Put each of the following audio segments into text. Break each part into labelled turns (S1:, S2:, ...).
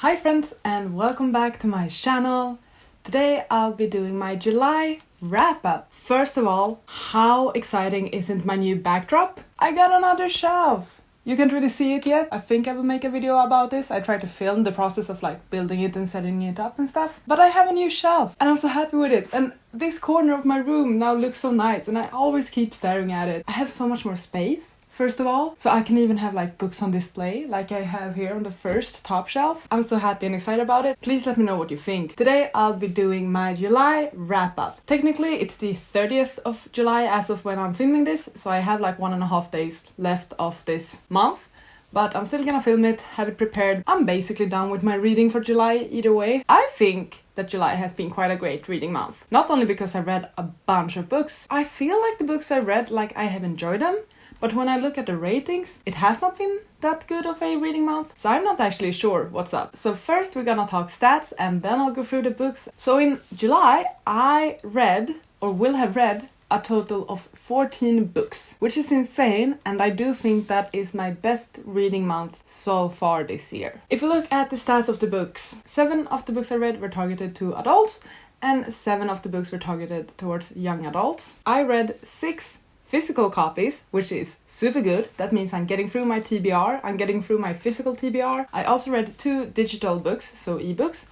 S1: Hi friends and welcome back to my channel. Today I'll be doing my July wrap-up. First of all, how exciting isn't my new backdrop? I got another shelf! You can't really see it yet. I think I will make a video about this. I tried to film the process of building it and setting it up and stuff. But I have a new shelf and I'm so happy with it. And this corner of my room now looks so nice and I always keep staring at it. I have so much more space. First of all, so I can even have books on display like I have here on the first top shelf. I'm so happy and excited about it. Please let me know what you think. Today I'll be doing my July wrap-up. Technically it's the 30th of July as of when I'm filming this, so I have 1.5 days left of this month. But I'm still gonna film it, have it prepared. I'm basically done with my reading for July either way. I think that July has been quite a great reading month. Not only because I read a bunch of books, I feel like the books I read, I have enjoyed them. But when I look at the ratings, it has not been that good of a reading month, so I'm not actually sure what's up. So first we're gonna talk stats and then I'll go through the books. So in July, I read, or will have read, a total of 14 books, which is insane, and I do think that is my best reading month so far this year. If you look at the stats of the books, 7 of the books I read were targeted to adults, and 7 of the books were targeted towards young adults. I read 6 physical copies, which is super good. That means I'm getting through my TBR, I'm getting through my physical TBR. I also read 2 digital books, so ebooks,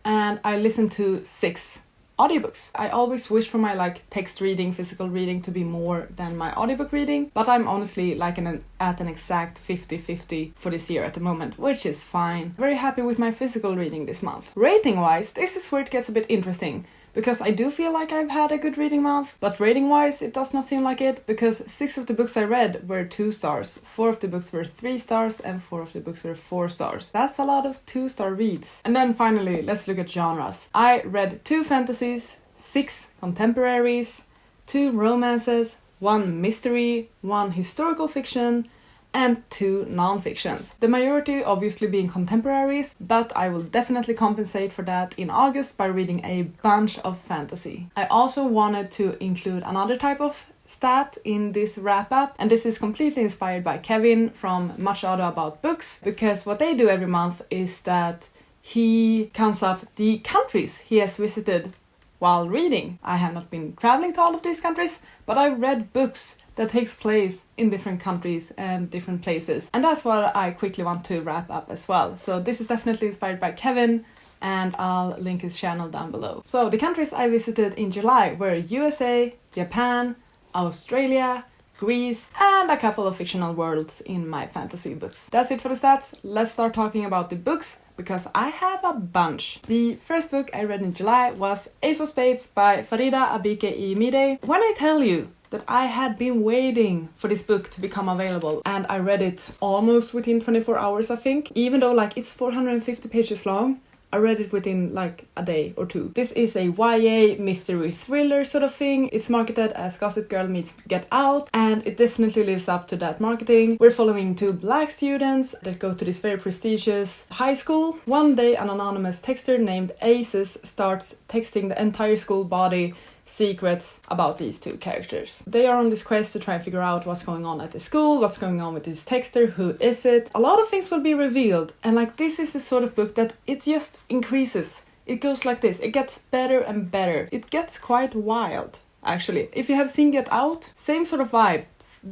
S1: and I listened to 6 audiobooks. I always wish for my text reading, physical reading to be more than my audiobook reading, but I'm honestly at an exact 50-50 for this year at the moment, which is fine. Very happy with my physical reading this month. Rating wise, this is where it gets a bit interesting, because I do feel like I've had a good reading month, but rating wise it does not seem like it, because 6 of the books I read were 2 stars, 4 of the books were 3 stars, and 4 of the books were 4 stars. That's a lot of 2-star reads. And then finally, let's look at genres. I read 2 fantasies, 6 contemporaries, 2 romances, 1 mystery, 1 historical fiction, and 2 non-fictions. The majority obviously being contemporaries, but I will definitely compensate for that in August by reading a bunch of fantasy. I also wanted to include another type of stat in this wrap-up, and this is completely inspired by Kevin from Much Ado About Books, because what they do every month is that he counts up the countries he has visited while reading. I have not been traveling to all of these countries, but I read books that takes place in different countries and different places. And that's what I quickly want to wrap up as well. So this is definitely inspired by Kevin, and I'll link his channel down below. So the countries I visited in July were USA, Japan, Australia, Greece, and a couple of fictional worlds in my fantasy books. That's it for the stats. Let's start talking about the books, because I have a bunch. The first book I read in July was Ace of Spades by Farida Abike-Imide. When I tell you that I had been waiting for this book to become available, and I read it almost within 24 hours, I think. Even though it's 450 pages long, I read it within a day or 2. This is a YA mystery thriller sort of thing. It's marketed as Gossip Girl meets Get Out, and it definitely lives up to that marketing. We're following 2 black students that go to this very prestigious high school. One day an anonymous texter named Aces starts texting the entire school body secrets about these 2 characters. They are on this quest to try and figure out what's going on at the school, what's going on with this texter, who is it. A lot of things will be revealed, and this is the sort of book that it just increases. It goes like this, it gets better and better. It gets quite wild, actually. If you have seen Get Out, same sort of vibe,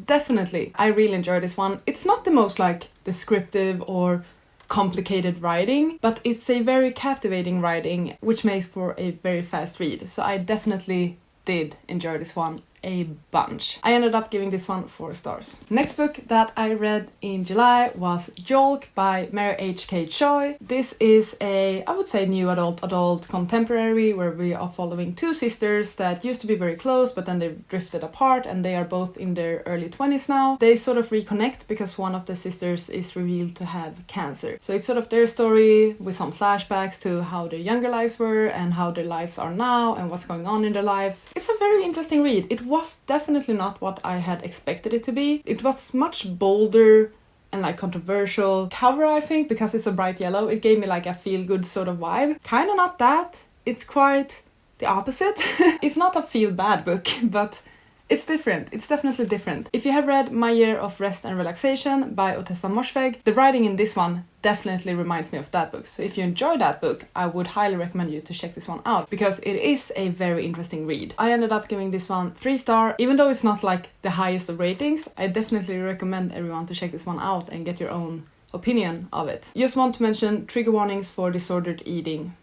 S1: definitely. I really enjoy this one. It's not the most descriptive or complicated writing, but it's a very captivating writing, which makes for a very fast read. So I definitely did enjoy this one a bunch. I ended up giving this one 4 stars. Next book that I read in July was Jolk by Mary H.K. Choi. This is I would say new adult contemporary, where we are following 2 sisters that used to be very close, but then they drifted apart, and they are both in their early 20s now. They sort of reconnect because one of the sisters is revealed to have cancer. So it's sort of their story with some flashbacks to how their younger lives were and how their lives are now and what's going on in their lives. It's a very interesting read. It was definitely not what I had expected it to be. It was much bolder and controversial cover, I think, because it's a bright yellow. It gave me a feel-good sort of vibe. Kind of not that. It's quite the opposite. It's not a feel-bad book, but It's different. It's definitely different. If you have read My Year of Rest and Relaxation by Otessa Morsveg, the writing in this one definitely reminds me of that book. So if you enjoy that book, I would highly recommend you to check this one out because it is a very interesting read. I ended up giving this one 3 stars. Even though it's not like the highest of ratings, I definitely recommend everyone to check this one out and get your own opinion of it. Just want to mention trigger warnings for disordered eating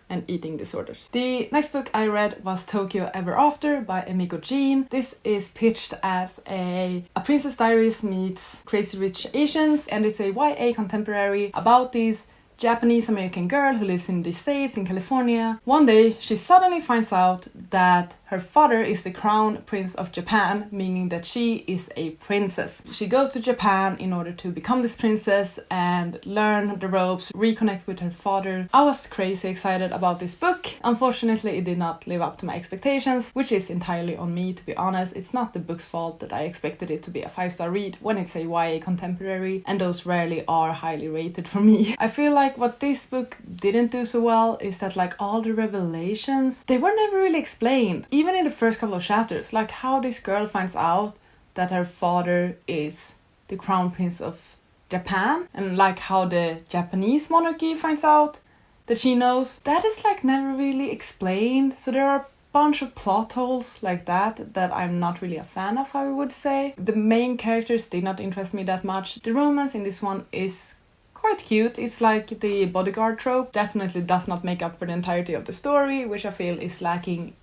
S1: and eating disorders. The next book I read was Tokyo Ever After by Emiko Jean. This is pitched as a Princess Diaries meets Crazy Rich Asians, and it's a YA contemporary about these Japanese-American girl who lives in the States, in California. One day, she suddenly finds out that her father is the crown prince of Japan, meaning that she is a princess. She goes to Japan in order to become this princess and learn the ropes, reconnect with her father. I was crazy excited about this book. Unfortunately, it did not live up to my expectations, which is entirely on me, to be honest. It's not the book's fault that I expected it to be a 5-star read when it's a YA contemporary, and those rarely are highly rated for me. I feel like what this book didn't do so well is that like all the revelations, they were never really explained. Even in the first couple of chapters, like how this girl finds out that her father is the crown prince of Japan, and like how the Japanese monarchy finds out that she knows, that is like never really explained. So there are a bunch of plot holes like that I'm not really a fan of, I would say. The main characters did not interest me that much. The romance in this one is quite cute. It's like the bodyguard trope. Definitely does not make up for the entirety of the story, which I feel is lacking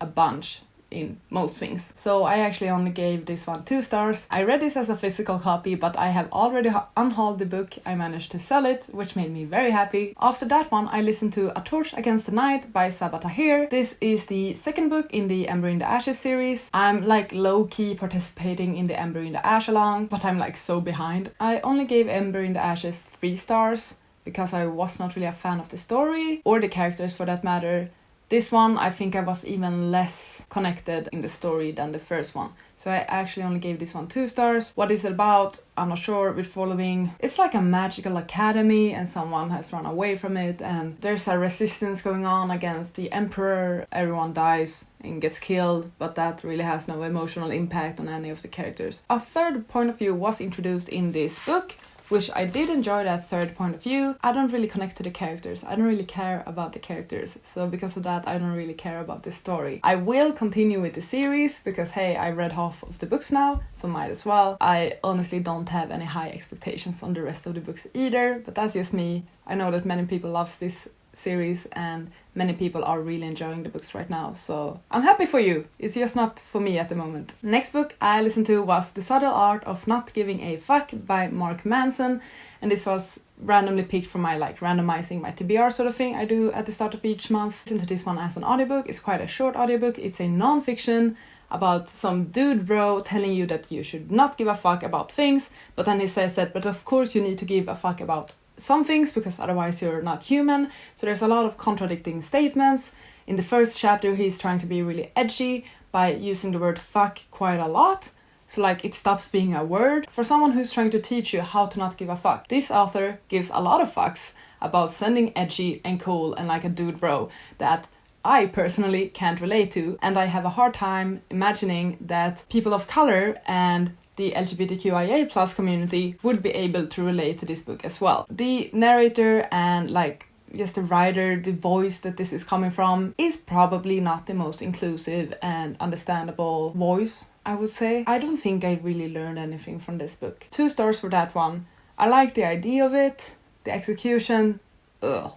S1: a bunch in most things. So I actually only gave this one 2 stars. I read this as a physical copy, but I have already unhauled the book. I managed to sell it, which made me very happy. After that one, I listened to A Torch Against the Night by Sabaa Tahir. This is the second book in the Ember in the Ashes series. I'm like low-key participating in the Ember in the Ash along, but I'm like so behind. I only gave Ember in the Ashes 3 stars because I was not really a fan of the story or the characters for that matter. This one, I think I was even less connected in the story than the first one. So I actually only gave this one 2 stars. What is it about? I'm not sure. With following, it's like a magical academy and someone has run away from it and there's a resistance going on against the emperor. Everyone dies and gets killed, but that really has no emotional impact on any of the characters. A third point of view was introduced in this book, which I did enjoy that third point of view. I don't really connect to the characters. I don't really care about the characters. So because of that, I don't really care about the story. I will continue with the series because, hey, I read half of the books now, so might as well. I honestly don't have any high expectations on the rest of the books either, but that's just me. I know that many people love this series and many people are really enjoying the books right now, so I'm happy for you. It's just not for me at the moment. Next book I listened to was The Subtle Art of Not Giving a Fuck by Mark Manson, and this was randomly picked from my like randomizing my TBR sort of thing I do at the start of each month. Listen to this one as an audiobook. It's quite a short audiobook. It's a non-fiction about some dude bro telling you that you should not give a fuck about things, but then he says that but of course you need to give a fuck about some things because otherwise you're not human. So there's a lot of contradicting statements. In the first chapter he's trying to be really edgy by using the word fuck quite a lot. So like it stops being a word. For someone who's trying to teach you how to not give a fuck, this author gives a lot of fucks about sending edgy and cool and like a dude bro that I personally can't relate to, and I have a hard time imagining that people of color and the LGBTQIA plus community would be able to relate to this book as well. The narrator and like just the writer, the voice that this is coming from is probably not the most inclusive and understandable voice, I would say. I don't think I really learned anything from this book. 2 stars for that one. I like the idea of it, the execution, ugh.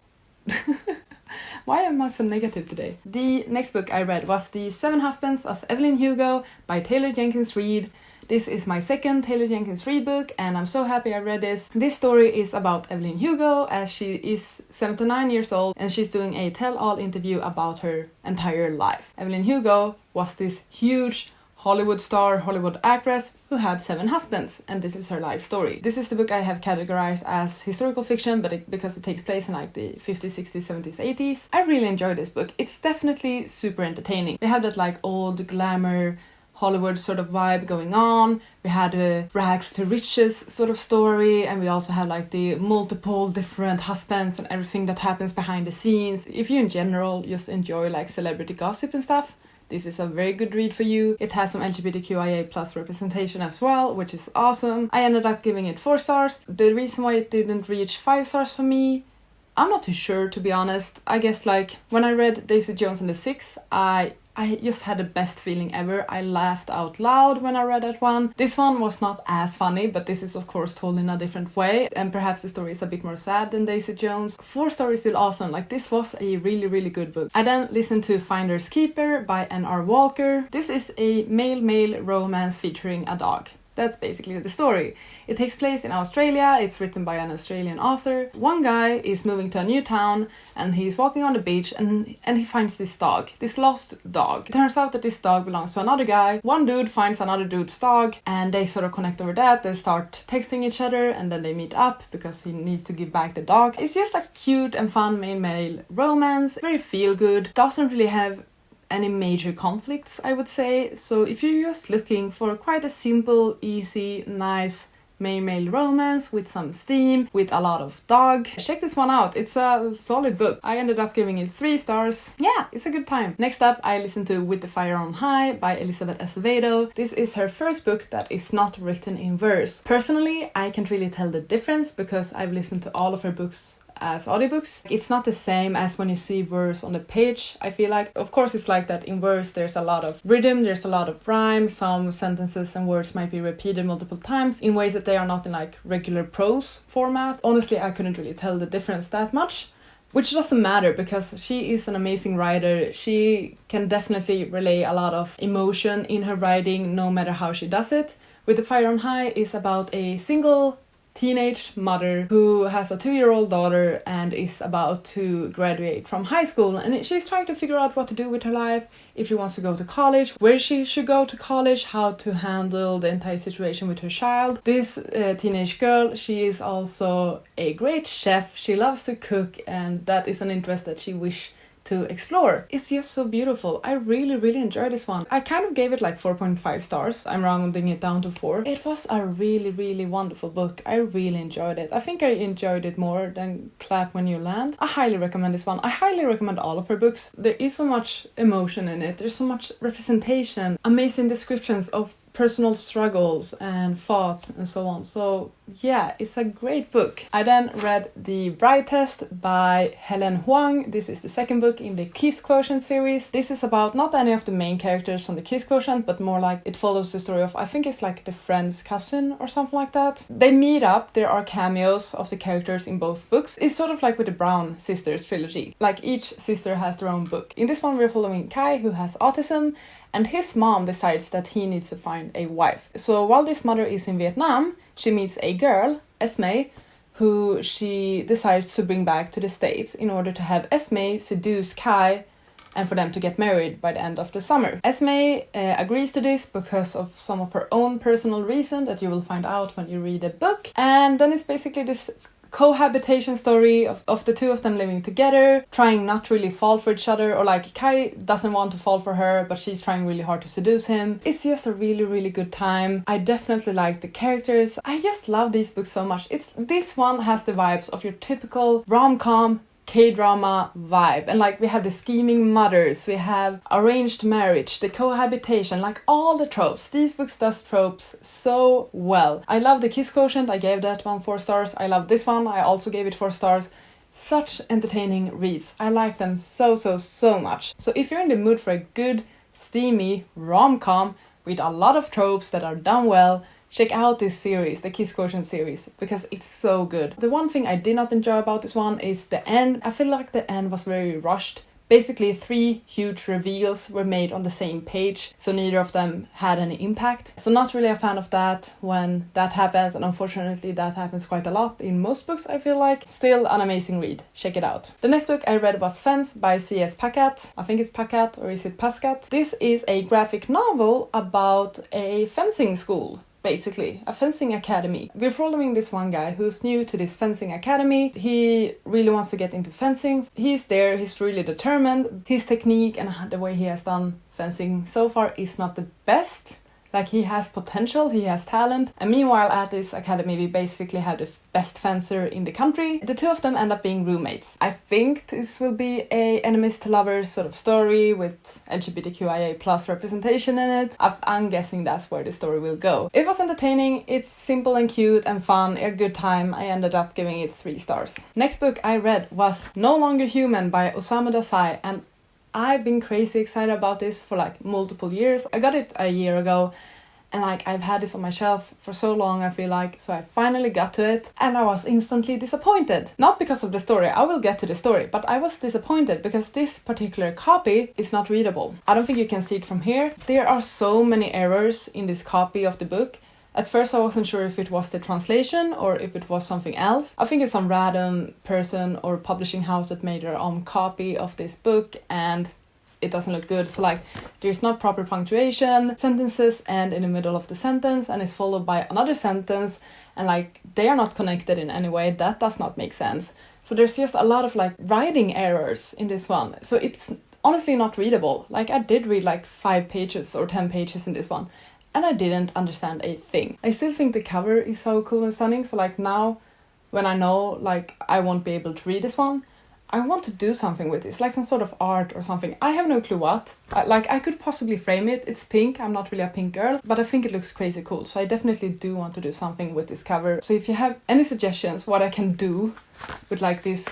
S1: Why am I so negative today? The next book I read was The 7 Husbands of Evelyn Hugo by Taylor Jenkins Reid. This is my second Taylor Jenkins Reid book and I'm so happy I read this. This story is about Evelyn Hugo as she is 79 years old and she's doing a tell-all interview about her entire life. Evelyn Hugo was this huge Hollywood star, Hollywood actress who had 7 husbands, and this is her life story. This is the book I have categorized as historical fiction, but because it takes place in like the 50s, 60s, 70s, 80s. I really enjoy this book. It's definitely super entertaining. We have that like old glamour Hollywood sort of vibe going on. We had a rags to riches sort of story, and we also have like the multiple different husbands and everything that happens behind the scenes. If you in general just enjoy like celebrity gossip and stuff, this is a very good read for you. It has some LGBTQIA plus representation as well, which is awesome. I ended up giving it 4 stars. The reason why it didn't reach 5 stars for me, I'm not too sure, to be honest. I guess like when I read Daisy Jones and the Six, I just had the best feeling ever. I laughed out loud when I read that one. This one was not as funny, but this is of course told in a different way, and perhaps the story is a bit more sad than Daisy Jones. 4 stars is still awesome. Like, this was a really good book. I then listened to Finders Keeper by N.R. Walker. This is a male romance featuring a dog. That's basically the story. It takes place in Australia. It's written by an Australian author. One guy is moving to a new town and he's walking on the beach and he finds this dog, this lost dog. It turns out that this dog belongs to another guy. One dude finds another dude's dog and they sort of connect over that. They start texting each other and then they meet up because he needs to give back the dog. It's just a cute and fun male romance. Very feel good. Doesn't really have any major conflicts, I would say. So if you're just looking for quite a simple, easy, nice male romance with some steam, with a lot of dog, check this one out. It's a solid book. I ended up giving it 3 stars. Yeah, it's a good time. Next up, I listened to With the Fire on High by Elizabeth Acevedo. This is her first book that is not written in verse. Personally, I can't really tell the difference because I've listened to all of her books as audiobooks. It's not the same as when you see verse on the page, I feel like. Of course it's like that in verse, there's a lot of rhythm, there's a lot of rhyme, some sentences and words might be repeated multiple times in ways that they are not in like regular prose format. Honestly, I couldn't really tell the difference that much, which doesn't matter because she is an amazing writer. She can definitely relay a lot of emotion in her writing no matter how she does it. With the Fire on High is about a single teenage mother who has a 2-year-old daughter and is about to graduate from high school, and she's trying to figure out what to do with her life, if she wants to go to college, where she should go to college, how to handle the entire situation with her child. This teenage girl, she is also a great chef. She loves to cook, and that is an interest that she wishes to explore. It's just so beautiful. I really enjoyed this one. I kind of gave it like 4.5 stars. I'm rounding it down to 4. It was a really wonderful book. I really enjoyed it. I think I enjoyed it more than Clap When You Land. I highly recommend this one. I highly recommend all of her books. There is so much emotion in it. There's so much representation, amazing descriptions of personal struggles and thoughts and so on. So yeah, it's a great book. I then read The Bride Test by Helen Huang. This is the second book in the Kiss Quotient series. This is about not any of the main characters from the Kiss Quotient, but more like it follows the story of, I think it's like the friend's cousin or something like that. They meet up. There are cameos of the characters in both books. It's sort of like with the Brown Sisters trilogy. Like each sister has their own book. In this one we're following Kai, who has autism, and his mom decides that he needs to find a wife. So while this mother is in Vietnam, she meets a girl, Esme, who she decides to bring back to the States in order to have Esme seduce Kai and for them to get married by the end of the summer. Esme agrees to this because of some of her own personal reason that you will find out when you read the book. And then it's basically this cohabitation story of the two of them living together, trying not to really fall for each other, or like Kai doesn't want to fall for her, but she's trying really hard to seduce him. It's just a really good time. I definitely like the characters. I just love these books so much. This one has the vibes of your typical rom-com K-drama vibe, and like we have the scheming mothers, we have arranged marriage, the cohabitation, like all the tropes. These books does tropes so well. I love the Kiss Quotient. I gave that one 4 stars. I love this one. I also gave it 4 stars. Such entertaining reads. I like them so much. So if you're in the mood for a good steamy rom-com with a lot of tropes that are done well, check out this series, the Kiss Quotient series, because it's so good. The one thing I did not enjoy about this one is the end. I feel like the end was very rushed. Basically 3 huge reveals were made on the same page, so neither of them had any impact. So not really a fan of that when that happens, and unfortunately that happens quite a lot in most books, I feel like. Still an amazing read. Check it out. The next book I read was Fence by C.S. Pacat. I think it's Pacat, or is it Pascat? This is a graphic novel about a fencing school. Basically, a fencing academy. We're following this one guy who's new to this fencing academy. He really wants to get into fencing. He's there, he's really determined. His technique and the way he has done fencing so far is not the best. Like, he has potential, he has talent, and meanwhile at this academy we basically have the best fencer in the country. The two of them end up being roommates. I think this will be a enemies to lovers sort of story with LGBTQIA plus representation in it. I'm guessing that's where the story will go. It was entertaining, it's simple and cute and fun, a good time. I ended up giving it 3 stars. Next book I read was No Longer Human by Osamu Dazai, and I've been crazy excited about this for like multiple years. I got it a year ago, and like I've had this on my shelf for so long, I feel like, so I finally got to it and I was instantly disappointed. Not because of the story, I will get to the story, but I was disappointed because this particular copy is not readable. I don't think you can see it from here. There are so many errors in this copy of the book. At first I wasn't sure if it was the translation or if it was something else. I think it's some random person or publishing house that made their own copy of this book and it doesn't look good. So like there's not proper punctuation, sentences end in the middle of the sentence and is followed by another sentence, and like they are not connected in any way. That does not make sense. So there's just a lot of like writing errors in this one. So it's honestly not readable. Like I did read like 5 pages or 10 pages in this one, and I didn't understand a thing. I still think the cover is so cool and stunning, so like now when I know like I won't be able to read this one, I want to do something with this, like some sort of art or something. I have no clue what. I could possibly frame it. It's pink, I'm not really a pink girl, but I think it looks crazy cool, so I definitely do want to do something with this cover. So if you have any suggestions what I can do with like this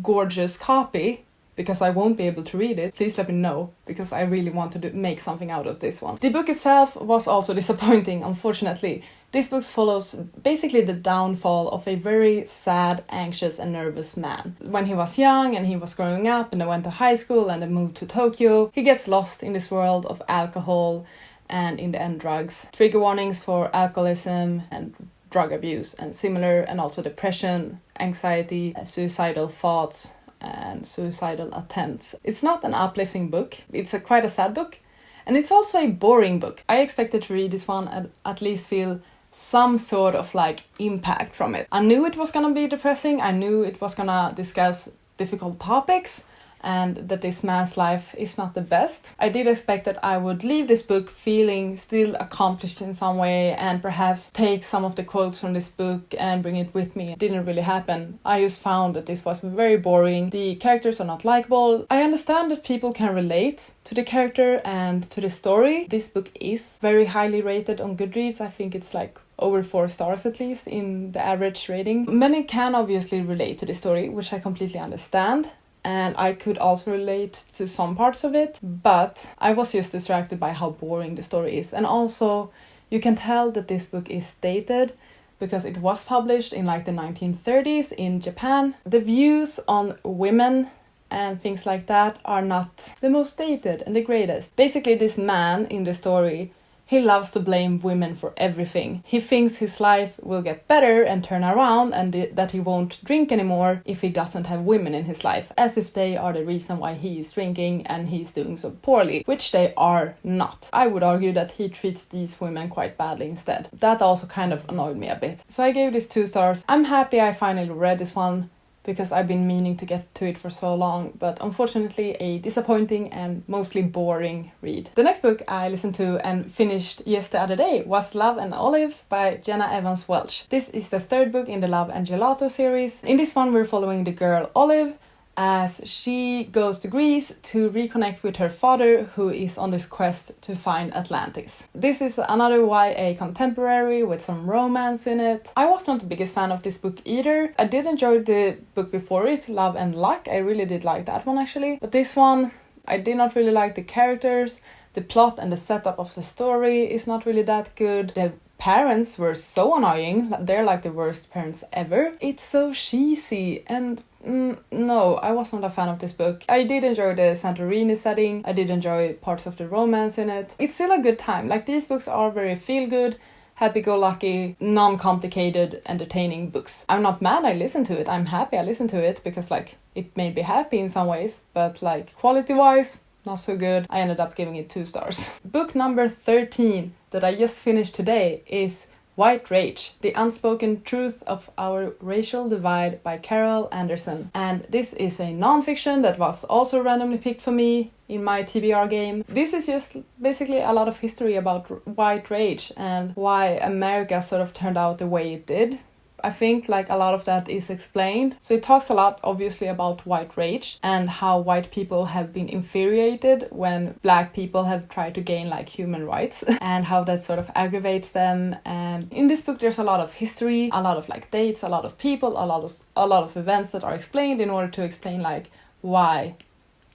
S1: gorgeous copy, because I won't be able to read it, please let me know, because I really want to make something out of this one. The book itself was also disappointing, unfortunately. This book follows basically the downfall of a very sad, anxious and nervous man. When he was young and he was growing up and they went to high school and they moved to Tokyo, he gets lost in this world of alcohol and in the end drugs. Trigger warnings for alcoholism and drug abuse and similar, and also depression, anxiety, suicidal thoughts and suicidal attempts. It's not an uplifting book, it's quite a sad book, and it's also a boring book. I expected to read this one and at least feel some sort of like impact from it. I knew it was gonna be depressing, I knew it was gonna discuss difficult topics, and that this man's life is not the best. I did expect that I would leave this book feeling still accomplished in some way and perhaps take some of the quotes from this book and bring it with me. It didn't really happen. I just found that this was very boring. The characters are not likable. I understand that people can relate to the character and to the story. This book is very highly rated on Goodreads. I think it's like over 4 stars at least in the average rating. Many can obviously relate to the story, which I completely understand. And I could also relate to some parts of it, but I was just distracted by how boring the story is. And also, you can tell that this book is dated because it was published in like the 1930s in Japan. The views on women and things like that are not the most dated and the greatest. Basically, this man in the story, he loves to blame women for everything. He thinks his life will get better and turn around and that he won't drink anymore if he doesn't have women in his life, as if they are the reason why he is drinking and he's doing so poorly, which they are not. I would argue that he treats these women quite badly instead. That also kind of annoyed me a bit. So I gave this 2 stars. I'm happy I finally read this one, because I've been meaning to get to it for so long, but unfortunately a disappointing and mostly boring read. The next book I listened to and finished just the other day was Love and Olives by Jenna Evans Welch. This is the 3rd book in the Love and Gelato series. In this one we're following the girl Olive as she goes to Greece to reconnect with her father, who is on this quest to find Atlantis. This is another YA contemporary with some romance in it. I was not the biggest fan of this book either. I did enjoy the book before it, Love and Luck. I really did like that one actually. But this one, I did not really like the characters. The plot and the setup of the story is not really that good. The parents were so annoying. They're like the worst parents ever. It's so cheesy and no, I was not a fan of this book. I did enjoy the Santorini setting. I did enjoy parts of the romance in it. It's still a good time. Like, these books are very feel-good, happy-go-lucky, non-complicated, entertaining books. I'm not mad I listened to it. I'm happy I listened to it because, like, it made me happy in some ways. But, like, quality-wise, not so good. I ended up giving it 2 stars. Book number 13 that I just finished today is White Rage, The Unspoken Truth of Our Racial Divide by Carol Anderson. And this is a non-fiction that was also randomly picked for me in my TBR game. This is just basically a lot of history about white rage and why America sort of turned out the way it did. I think like a lot of that is explained. So it talks a lot obviously about white rage and how white people have been infuriated when black people have tried to gain like human rights and how that sort of aggravates them. And in this book there's a lot of history, a lot of like dates, a lot of people, a lot of events that are explained in order to explain like why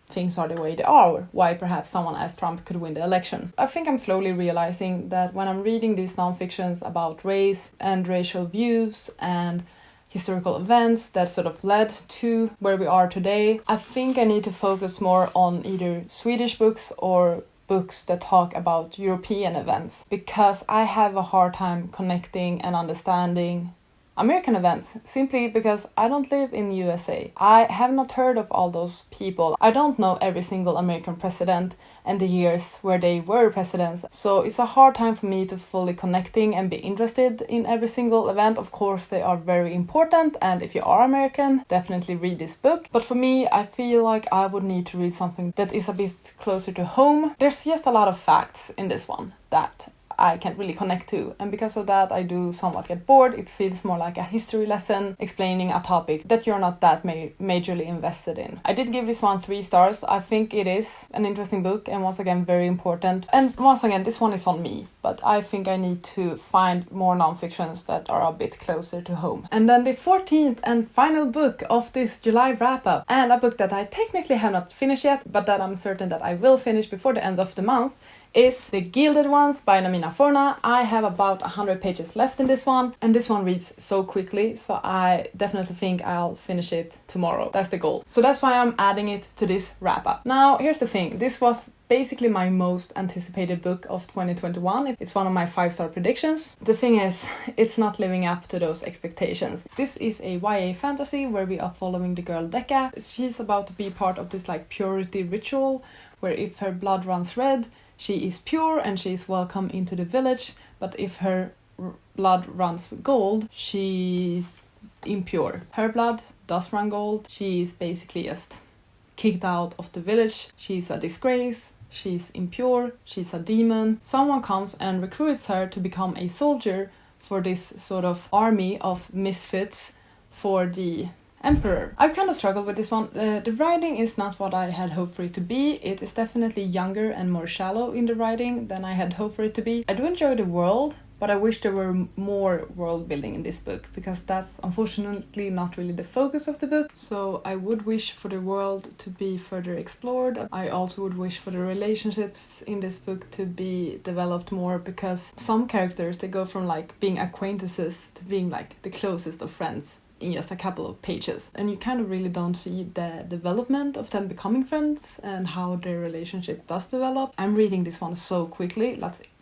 S1: things are the way they are, why perhaps someone as Trump could win the election. I think I'm slowly realizing that when I'm reading these non-fictions about race and racial views and historical events that sort of led to where we are today, I think I need to focus more on either Swedish books or books that talk about European events, because I have a hard time connecting and understanding American events, simply because I don't live in USA. I have not heard of all those people. I don't know every single American president and the years where they were presidents. So it's a hard time for me to fully connecting and be interested in every single event. Of course, they are very important, and if you are American, definitely read this book. But for me, I feel like I would need to read something that is a bit closer to home. There's just a lot of facts in this one that I can't really connect to, and because of that I do somewhat get bored. It feels more like a history lesson explaining a topic that you're not that majorly invested in. I did give this one 3 stars. I think it is an interesting book and once again very important, and once again this one is on me, but I think I need to find more non-fictions that are a bit closer to home. And then the 14th and final book of this July wrap-up, and a book that I technically have not finished yet but that I'm certain that I will finish before the end of the month, is The Gilded Ones by Namina Forna. I have about 100 pages left in this one, and this one reads so quickly, so I definitely think I'll finish it tomorrow. That's the goal. So that's why I'm adding it to this wrap-up. Now, here's the thing. This was basically my most anticipated book of 2021. It's one of my 5-star predictions. The thing is, it's not living up to those expectations. This is a YA fantasy where we are following the girl Decca. She's about to be part of this like purity ritual where if her blood runs red, she is pure and she is welcome into the village, but if her blood runs gold, she's impure. Her blood does run gold. She is basically just kicked out of the village. She's a disgrace. She's impure. She's a demon. Someone comes and recruits her to become a soldier for this sort of army of misfits for the Emperor. I've kind of struggled with this one. The writing is not what I had hoped for it to be. It is definitely younger and more shallow in the writing than I had hoped for it to be. I do enjoy the world, but I wish there were more world building in this book, because that's unfortunately not really the focus of the book. So I would wish for the world to be further explored. I also would wish for the relationships in this book to be developed more, because some characters, they go from like being acquaintances to being like the closest of friends in just a couple of pages, and you kind of really don't see the development of them becoming friends and how their relationship does develop. I'm reading this one so quickly,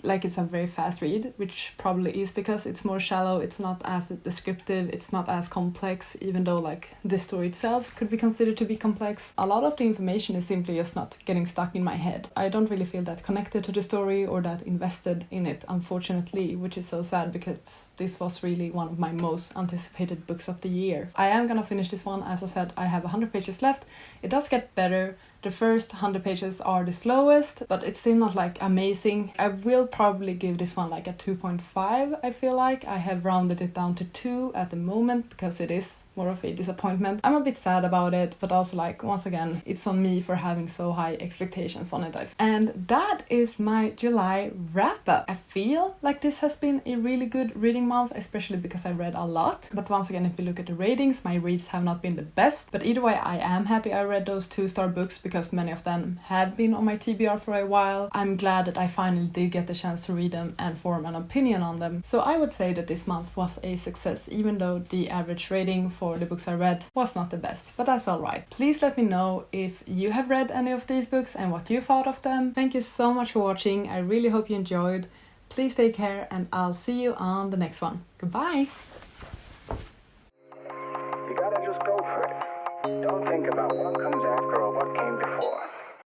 S1: like it's a very fast read, which probably is because it's more shallow, it's not as descriptive, it's not as complex, even though like the story itself could be considered to be complex. A lot of the information is simply just not getting stuck in my head. I don't really feel that connected to the story or that invested in it, unfortunately, which is so sad because this was really one of my most anticipated books of the year. I am gonna finish this one. As I said, I have 100 pages left. It does get better. The first 100 pages are the slowest, but it's still not like amazing. I will probably give this one like a 2.5, I feel like. I have rounded it down to 2 at the moment because it is more of a disappointment. I'm a bit sad about it, but also like, once again, it's on me for having so high expectations on it. And that is my July wrap-up. I feel like this has been a really good reading month, especially because I read a lot. But once again, if you look at the ratings, my reads have not been the best. But either way, I am happy I read those 2-star books because many of them have been on my TBR for a while. I'm glad that I finally did get the chance to read them and form an opinion on them. So I would say that this month was a success, even though the average rating for the books I read was not the best, but that's alright. Please let me know if you have read any of these books and what you thought of them. Thank you so much for watching. I really hope you enjoyed. Please take care and I'll see you on the next one. Goodbye!